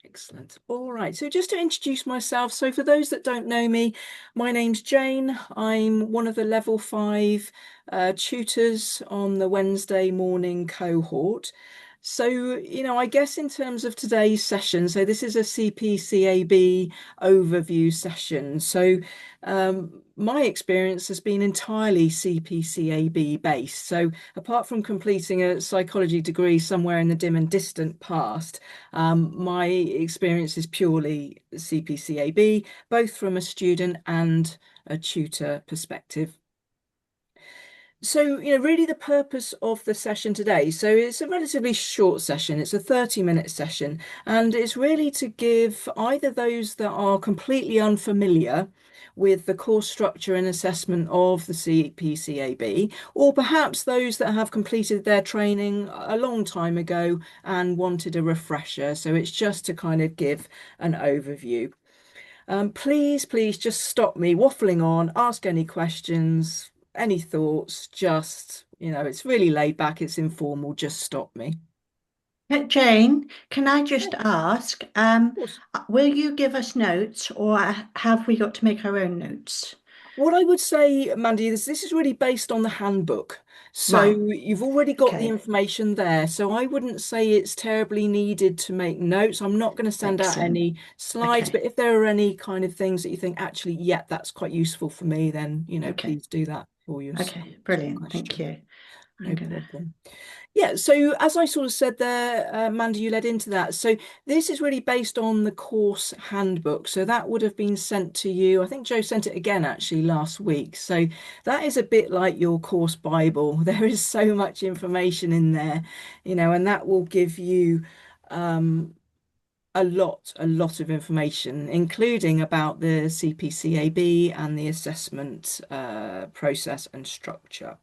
Excellent. All right. So just to introduce myself, so for those that don't know me, my name's Jane. I'm one of the level five tutors on the Wednesday morning cohort. So, I guess in terms of today's session, so this is a CPCAB overview session. So, my experience has been entirely CPCAB based. So, apart from completing a psychology degree somewhere in the dim and distant past, my experience is purely CPCAB, both from a student and a tutor perspective. So, really the purpose of the session today. So it's a relatively short session. It's a 30-minute session, and it's really to give either those that are completely unfamiliar with the course structure and assessment of the CPCAB, or perhaps those that have completed their training a long time ago and wanted a refresher. So it's just to kind of give an overview. Please just stop me waffling on, ask any questions, any thoughts, just, it's really laid back, it's informal, just stop me. Jane, can I Yeah, just of ask, course. will you give us notes or have we got to make our own notes? What I would say, Mandy, is this is really based on the handbook. So Right, you've already got the okay, information there. So I wouldn't say it's terribly needed to make notes. I'm not going to send out excellent. any slides, Okay, but if there are any kind of things that you think, actually, yeah, that's quite useful for me, then, okay, please do that for your okay, sort of brilliant. Thank question. you. I'm No gonna. problem. Yeah, so as I sort of said there, Amanda, you led into that. So this is really based on the course handbook. So that would have been sent to you. I think Joe sent it again actually last week. So that is a bit like your course Bible. There is so much information in there, and that will give you um, a lot of information, including about the CPCAB and the assessment process and structure.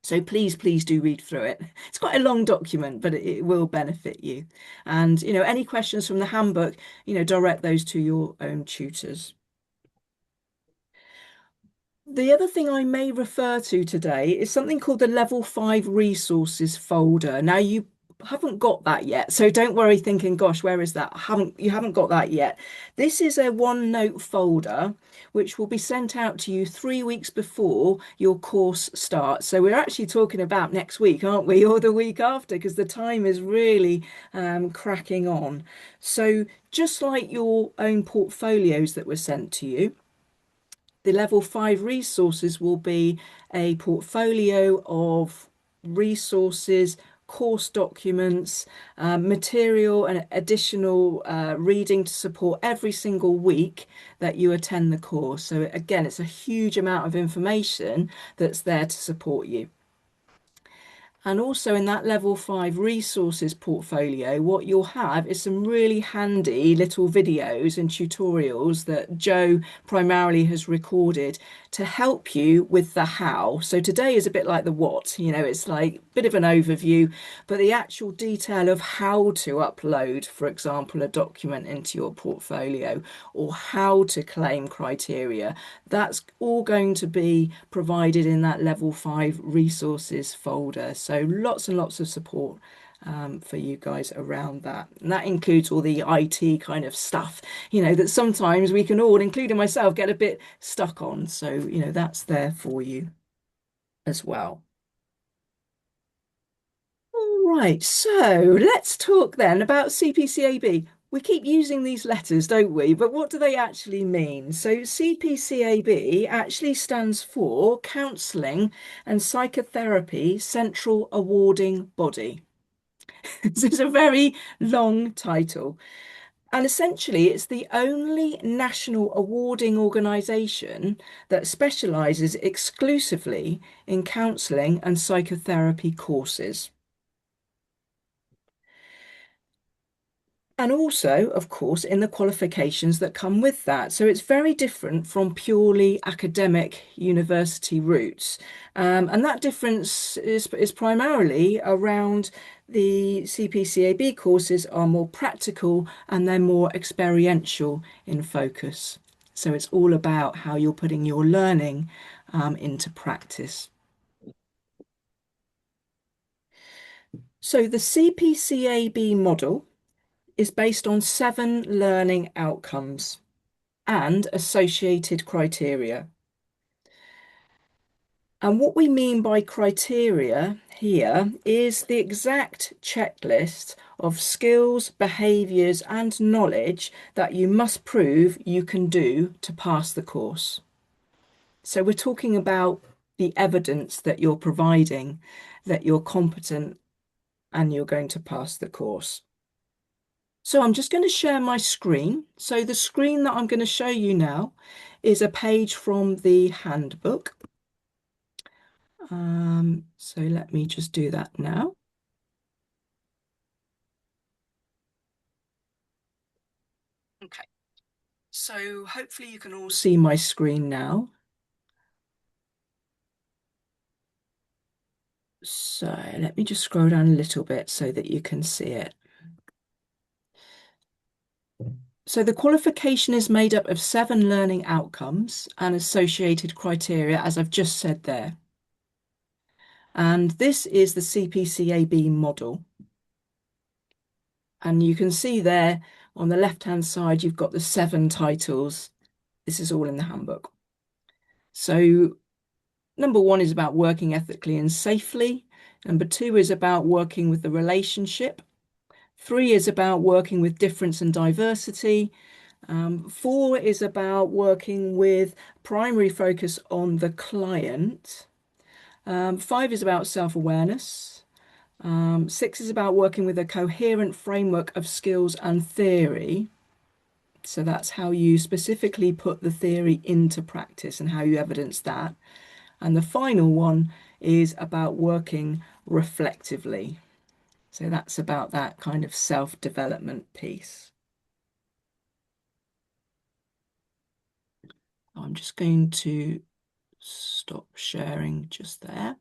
So please do read through it. It's quite a long document, but it will benefit you. And, any questions from the handbook, direct those to your own tutors. The other thing I may refer to today is something called the Level 5 Resources folder. Now, you haven't got that yet, so don't worry thinking, gosh, where is that? You haven't got that yet. This is a OneNote folder which will be sent out to you 3 weeks before your course starts. So we're actually talking about next week, aren't we? Or the week after, because the time is really cracking on. So just like your own portfolios that were sent to you, the level five resources will be a portfolio of resources, course documents, material and additional reading to support every single week that you attend the course. So again, it's a huge amount of information that's there to support you. And also in that level five resources portfolio, what you'll have is some really handy little videos and tutorials that Joe primarily has recorded to help you with the how. So today is a bit like the what, it's like a bit of an overview, but the actual detail of how to upload, for example, a document into your portfolio or how to claim criteria, that's all going to be provided in that level five resources folder. So lots and lots of support for you guys around that. And that includes all the IT kind of stuff, that sometimes we can all, including myself, get a bit stuck on. So, that's there for you as well. All right, so let's talk then about CPCAB. We keep using these letters, don't we? But what do they actually mean? So CPCAB actually stands for Counselling and Psychotherapy Central Awarding Body. This is a very long title. And essentially, it's the only national awarding organisation that specialises exclusively in counselling and psychotherapy courses. And also, of course, in the qualifications that come with that. So it's very different from purely academic university routes. And that difference is primarily around the CPCAB courses are more practical and they're more experiential in focus. So it's all about how you're putting your learning into practice. So the CPCAB model is based on 7 learning outcomes and associated criteria. And what we mean by criteria here is the exact checklist of skills, behaviours, and knowledge that you must prove you can do to pass the course. So we're talking about the evidence that you're providing that you're competent and you're going to pass the course. So I'm just going to share my screen. So the screen that I'm going to show you now is a page from the handbook. So let me just do that now. Okay, so hopefully you can all see my screen now. So let me just scroll down a little bit so that you can see it. So the qualification is made up of 7 learning outcomes and associated criteria, as I've just said there. And this is the CPCAB model. And you can see there on the left-hand side, you've got the 7 titles. This is all in the handbook. So number 1 is about working ethically and safely. Number 2 is about working with the relationship. 3 is about working with difference and diversity. 4 is about working with primary focus on the client. 5 is about self-awareness. 6 is about working with a coherent framework of skills and theory. So that's how you specifically put the theory into practice and how you evidence that. And the final one is about working reflectively. So that's about that kind of self-development piece. I'm just going to stop sharing just there.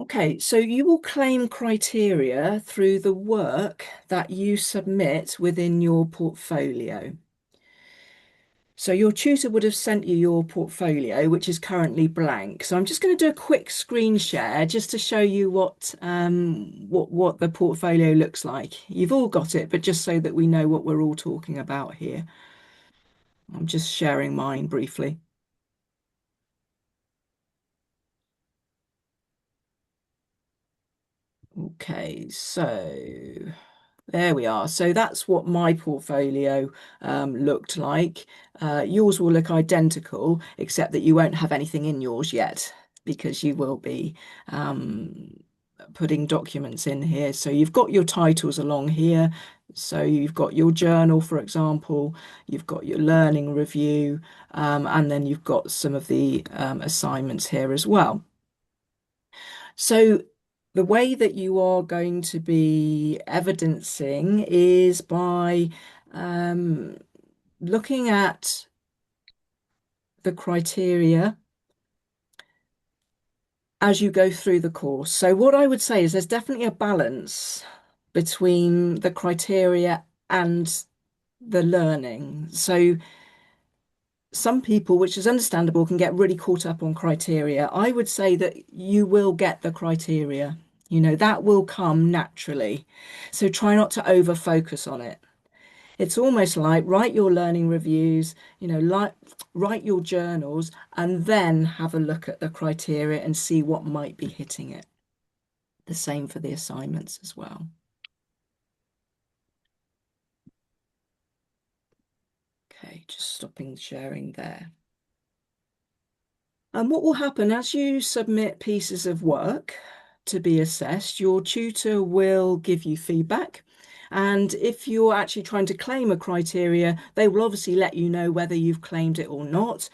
Okay, so you will claim criteria through the work that you submit within your portfolio. So your tutor would have sent you your portfolio, which is currently blank. So I'm just going to do a quick screen share just to show you what the portfolio looks like. You've all got it, but just so that we know what we're all talking about here. I'm just sharing mine briefly. Okay, so there we are. So that's what my portfolio looked like. Yours will look identical, except that you won't have anything in yours yet because you will be putting documents in here. So you've got your titles along here. So you've got your journal, for example, you've got your learning review, and then you've got some of the assignments here as well. So the way that you are going to be evidencing is by looking at the criteria as you go through the course. So what I would say is there's definitely a balance between the criteria and the learning. So some people, which is understandable, can get really caught up on criteria. I would say that you will get the criteria. You know, that will come naturally. So try not to over focus on it. It's almost like write your learning reviews, like write your journals and then have a look at the criteria and see what might be hitting it. The same for the assignments as well. Okay, just stopping sharing there. And what will happen as you submit pieces of work to be assessed, your tutor will give you feedback. And if you're actually trying to claim a criteria, they will obviously let you know whether you've claimed it or not.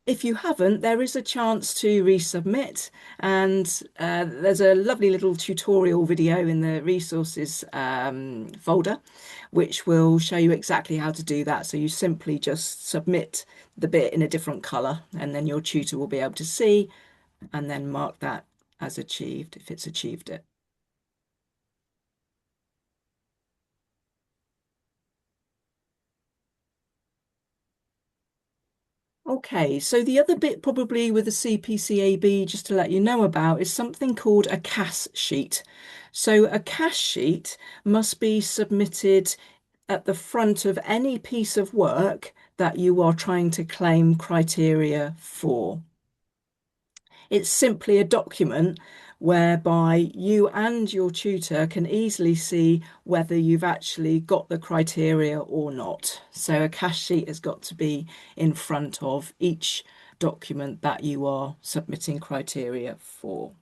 If you haven't, there is a chance to resubmit. And there's a lovely little tutorial video in the resources folder, which will show you exactly how to do that. So you simply just submit the bit in a different colour, and then your tutor will be able to see and then mark that as achieved if it's achieved it. Okay. Okay, so the other bit probably with the CPCAB, just to let you know about, is something called a CAS sheet. So a CAS sheet must be submitted at the front of any piece of work that you are trying to claim criteria for. It's simply a document whereby you and your tutor can easily see whether you've actually got the criteria or not. So a cash sheet has got to be in front of each document that you are submitting criteria for.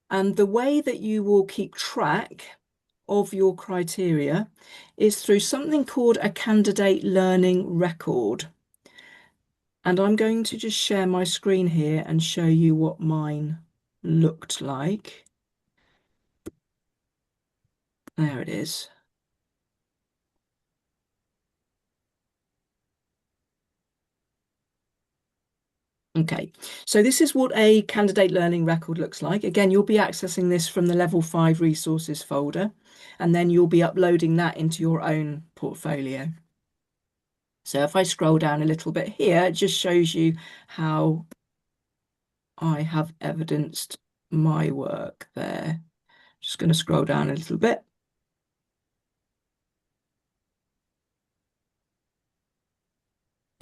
And the way that you will keep track of your criteria is through something called a candidate learning record. And I'm going to just share my screen here and show you what mine looked like. There it is. Okay, so this is what a candidate learning record looks like. Again, you'll be accessing this from the Level 5 resources folder, and then you'll be uploading that into your own portfolio. So if I scroll down a little bit here, it just shows you how I have evidenced my work there. Just going to scroll down a little bit.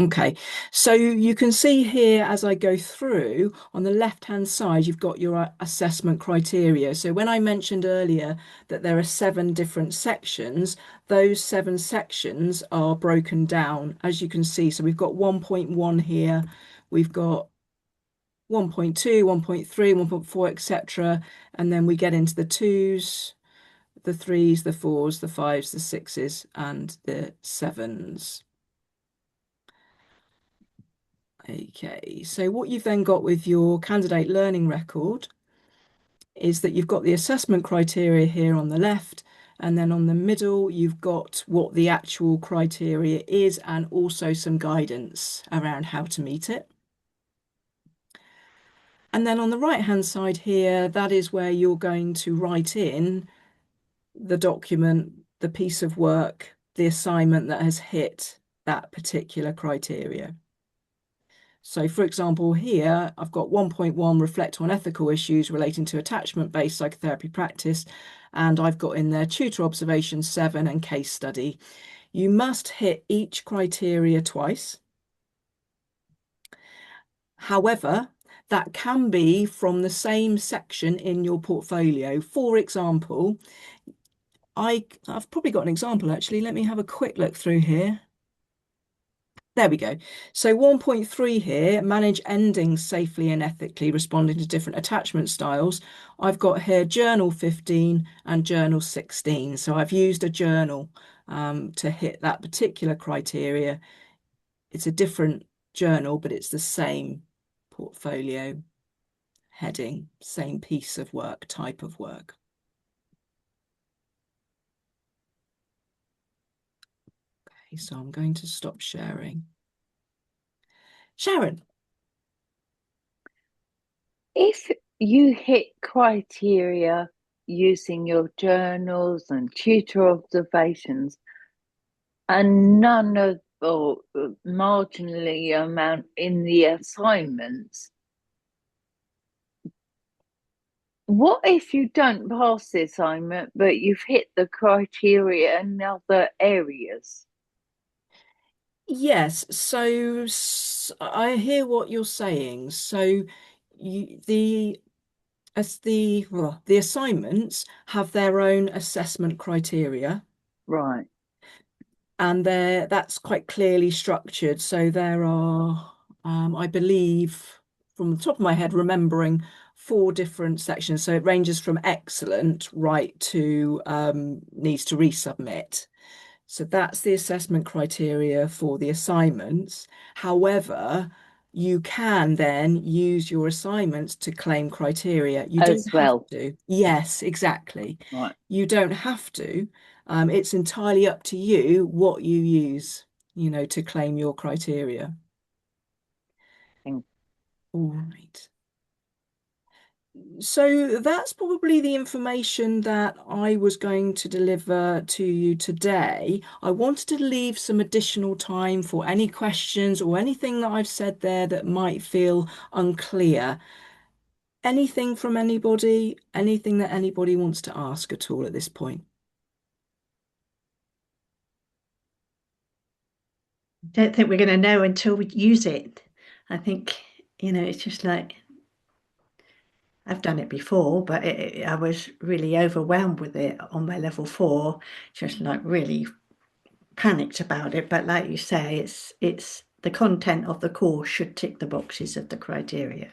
Okay, so you can see here as I go through, on the left-hand side, you've got your assessment criteria. So when I mentioned earlier that there are 7 different sections, those 7 sections are broken down, as you can see. So we've got 1.1 here, we've got 1.2, 1.3, 1.4, etc. And then we get into the 2s, the 3s, the 4s, the 5s, the 6s, and the 7s. Okay, so what you've then got with your candidate learning record is that you've got the assessment criteria here on the left, and then on the middle, you've got what the actual criteria is and also some guidance around how to meet it. And then on the right-hand side here, that is where you're going to write in the document, the piece of work, the assignment that has hit that particular criteria. So for example, here I've got 1.1 reflect on ethical issues relating to attachment-based psychotherapy practice, and I've got in there tutor observation 7 and case study. You must hit each criteria twice. However, that can be from the same section in your portfolio. For example, I've probably got an example actually. Let me have a quick look through here. There we go. So 1.3 here, manage endings safely and ethically, responding to different attachment styles. I've got here journal 15 and journal 16. So I've used a journal to hit that particular criteria. It's a different journal, but it's the same portfolio heading, same piece of work, type of work. Okay, so I'm going to stop sharing. Sharon. If you hit criteria using your journals and tutor observations and none of or marginally amount in the assignments, what if you don't pass the assignment but you've hit the criteria in other areas? Yes, so I hear what you're saying. So the as the assignments have their own assessment criteria, Right. and that's quite clearly structured. So there are, I believe, from the top of my head, remembering 4 different sections. So it ranges from excellent right to needs to resubmit. So that's the assessment criteria for the assignments. However, you can then use your assignments to claim criteria. You don't As have well. to. Yes, exactly. Right. You don't have to. It's entirely up to you what you use, to claim your criteria. Thank All right. So that's probably the information that I was going to deliver to you today. I wanted to leave some additional time for any questions or anything that I've said there that might feel unclear. Anything from anybody, anything that anybody wants to ask at all at this point? Don't think we're going to know until we use it. I think, it's just like I've done it before, but I was really overwhelmed with it on my level four, just like really panicked about it. But like you say, it's the content of the course should tick the boxes of the criteria.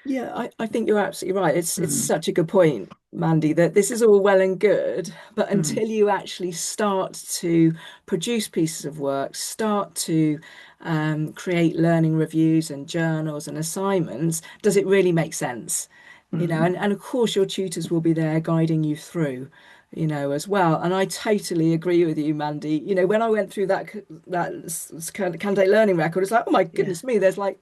Yeah, I think you're absolutely right. It's Mm, such a good point, Mandy, that this is all well and good, but mm, until you actually start to produce pieces of work, start to create learning reviews and journals and assignments, does it really make sense? mm. And of course your tutors will be there guiding you through, as well. And I totally agree with you, Mandy. When I went through that candidate learning record, it's like, oh my Yeah, goodness me, there's yeah, like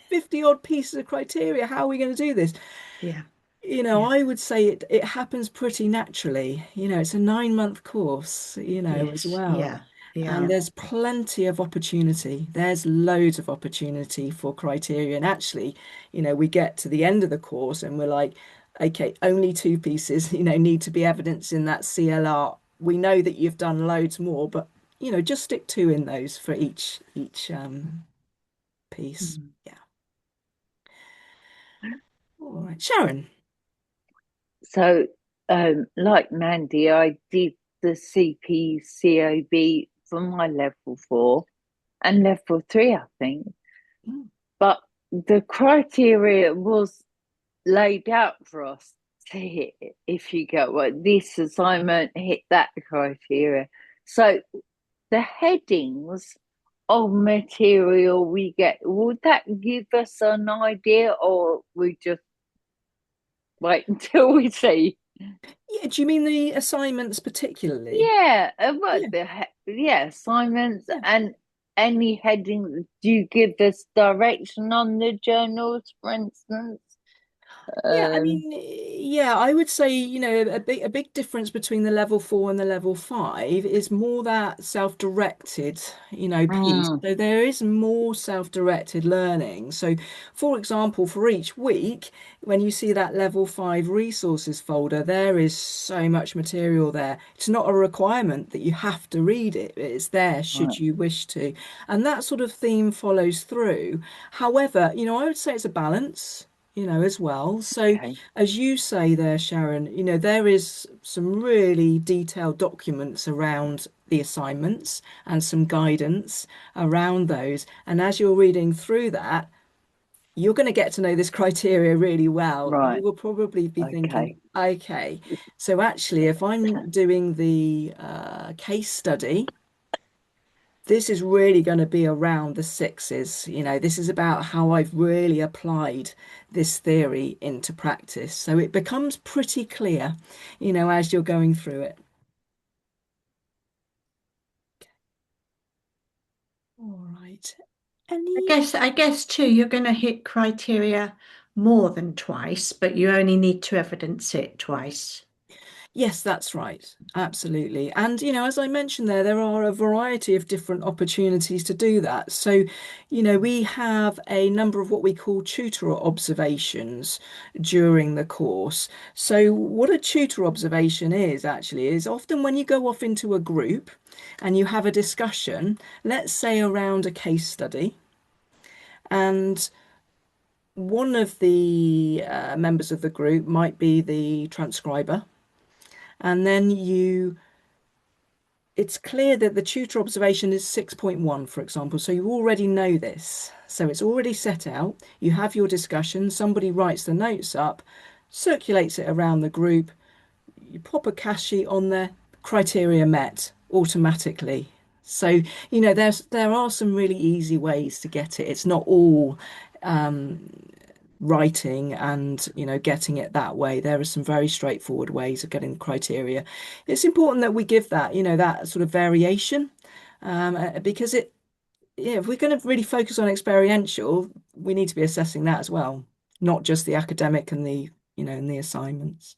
50 odd pieces of criteria. How are we going to do this? yeah, yeah. I would say it happens pretty naturally. It's a 9-month course, as Yes, well. yeah, yeah. And there's plenty of opportunity. There's loads of opportunity for criteria. And actually, we get to the end of the course and we're like, okay, only 2 pieces, need to be evidenced in that CLR. We know that you've done loads more, but just stick 2 in those for each piece. Mm. Yeah. All right. Sharon. So, like Mandy, I did the CPCAB for my level four and level three, I think. Mm. But the criteria was laid out for us to hit if you go, well, this assignment hit that criteria. So the headings of material we get, would that give us an idea or we just wait until we see? Yeah, do you mean the assignments particularly? Yeah, Yeah, yeah, assignments yeah. and any heading. Do you give us direction on the journals, for instance? Yeah, I Um, mean, yeah, I would say, a big difference between the level 4 and the level 5 is more that self-directed, piece. mm, So there is more self-directed learning. So, for example, for each week, when you see that level 5 resources folder, there is so much material there. It's not a requirement that you have to read it. It's there should right, you wish to. And that sort of theme follows through. However, I would say it's a balance, as well. So, okay, as you say there, Sharon, there is some really detailed documents around the assignments and some guidance around those. And as you're reading through that, you're going to get to know this criteria really well. You right, will probably be thinking, okay, okay, so actually, if I'm doing the case study, this is really going to be around the sixes. This is about how I've really applied this theory into practice. So it becomes pretty clear, as you're going through it. All right. I Any guess I guess too, you're going to hit criteria more than twice, but you only need to evidence it twice. Yes, that's right. Absolutely. And, as I mentioned there are a variety of different opportunities to do that. So, we have a number of what we call tutor observations during the course. So, what a tutor observation is actually is often when you go off into a group and you have a discussion, let's say around a case study, and one of the members of the group might be the transcriber. And then it's clear that the tutor observation is 6.1, for example. So you already know this. So it's already set out. You have your discussion. Somebody writes the notes up, circulates it around the group. You pop a cash sheet on there, criteria met automatically. So, there are some really easy ways to get it. It's not all um, writing and getting it that way. There are some very straightforward ways of getting the criteria. It's important that we give that that sort of variation, because if we're going to really focus on experiential, we need to be assessing that as well, not just the academic and the in the assignments.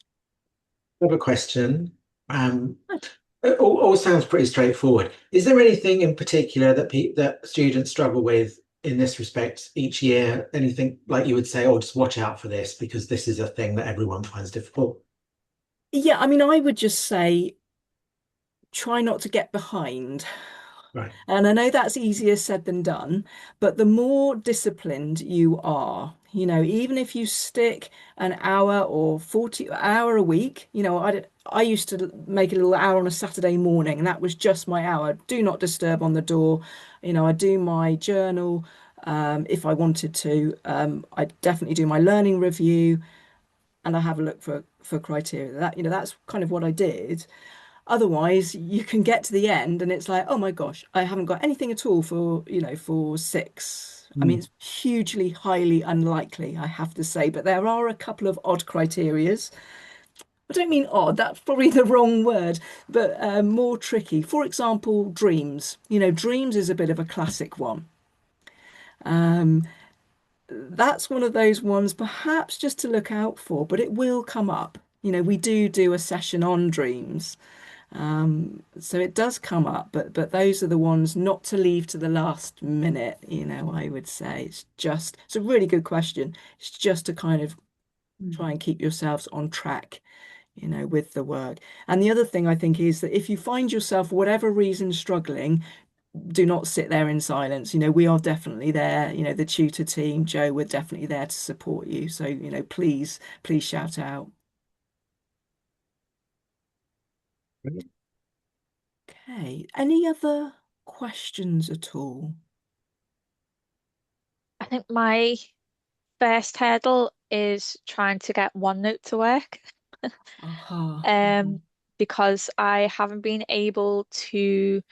I have a question. It all sounds pretty straightforward. Is there anything in particular that that students struggle with in this respect each year? Anything like you would say, oh, just watch out for this because this is a thing that everyone finds difficult? Yeah, I mean, I would just say try not to get behind. Right. And I know that's easier said than done, but the more disciplined you are, even if you stick an hour or 40 hour a week, I used to make a little hour on a Saturday morning, and that was just my hour. Do not disturb on the door. I do my journal, if I wanted to. I definitely do my learning review, and I have a look for criteria. That's kind of what I did. Otherwise, you can get to the end and it's like, oh my gosh, I haven't got anything at all for six. I mean, Mm. it's hugely, highly unlikely, I have to say, but there are a couple of odd criterias. I don't mean odd, that's probably the wrong word, but more tricky. For example, dreams. Dreams is a bit of a classic one. Um, that's one of those ones perhaps just to look out for, but it will come up. We do a session on dreams. So it does come up, but those are the ones not to leave to the last minute, I would say. It's a really good question. It's just to kind of try Mm. and keep yourselves on track, with the work. And the other thing I think is that if you find yourself, for whatever reason, struggling, do not sit there in silence. We are definitely there. The tutor team, Joe, we're definitely there to support you. So, please shout out. Okay. Any other questions at all? I think my first hurdle is trying to get OneNote to work. Aha. Um, because I haven't been able to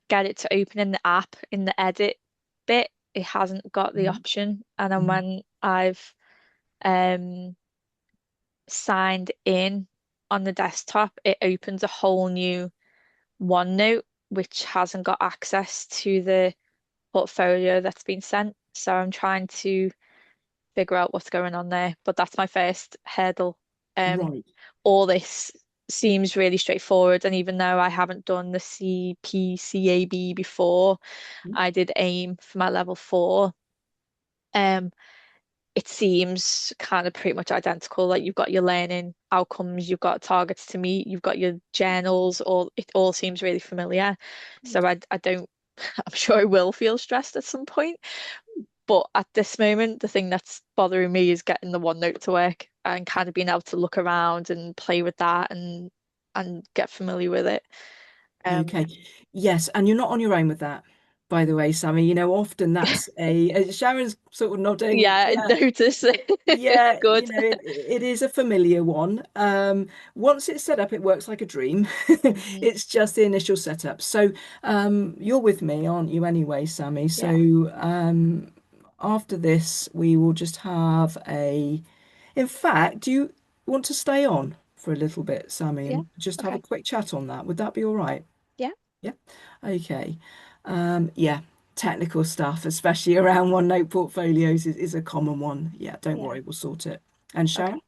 get it to open in the app in the edit bit. It hasn't got the Mhm. option. And then Mhm. when I've um signed in on the desktop, it opens a whole new OneNote, which hasn't got access to the portfolio that's been sent. So I'm trying to figure out what's going on there. But that's my first hurdle. Um, Right. all this seems really straightforward, and even though I haven't done the CPCAB before, I did aim for my level four. Um, it seems kind of pretty much identical. Like you've got your learning outcomes, you've got targets to meet, you've got your journals, all it all seems really familiar. So I don't I'm sure I will feel stressed at some point. But at this moment, the thing that's bothering me is getting the OneNote to work and kind of being able to look around and play with that and get familiar with it. Um, Okay. Yes, and you're not on your own with that, by the way, Sammy. Often that's Sharon's sort of nodding. yeah, I Yeah, notice it. yeah, Good. it is a familiar one. Once it's set up, it works like a dream. Hmm. It's just the initial setup. So, you're with me, aren't you, anyway, Sammy? Yeah, So, after this, we will just have In fact, do you want to stay on for a little bit, Sammy, yeah. and just have a Okay. quick chat on that? Would that be all right? Yeah, Yeah. Okay. Yeah, technical stuff, especially around OneNote portfolios, is a common one. Yeah, don't yeah. worry, we'll sort it. And Sharon, Okay.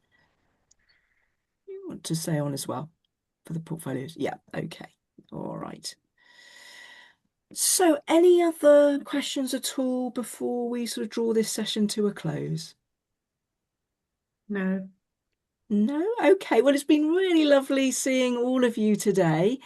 you want to stay on as well for the portfolios? Yeah, okay. All right. So, any other questions at all before we sort of draw this session to a close? No. No? Okay. Well, it's been really lovely seeing all of you today.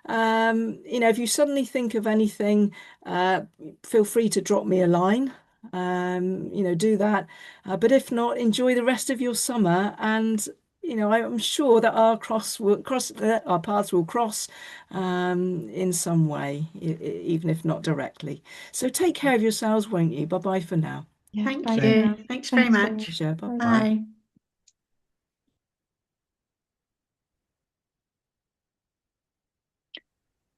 If you suddenly think of anything, uh, feel free to drop me a line. Do that. But if not, enjoy the rest of your summer. And, I'm sure that our paths will cross, in some way, even if not directly. So take care of yourselves, won't you? Bye bye for now. Yeah. Thank Bye for Okay. you. now. Thanks very Thanks, all. much. Pleasure. Bye Bye. bye. Bye.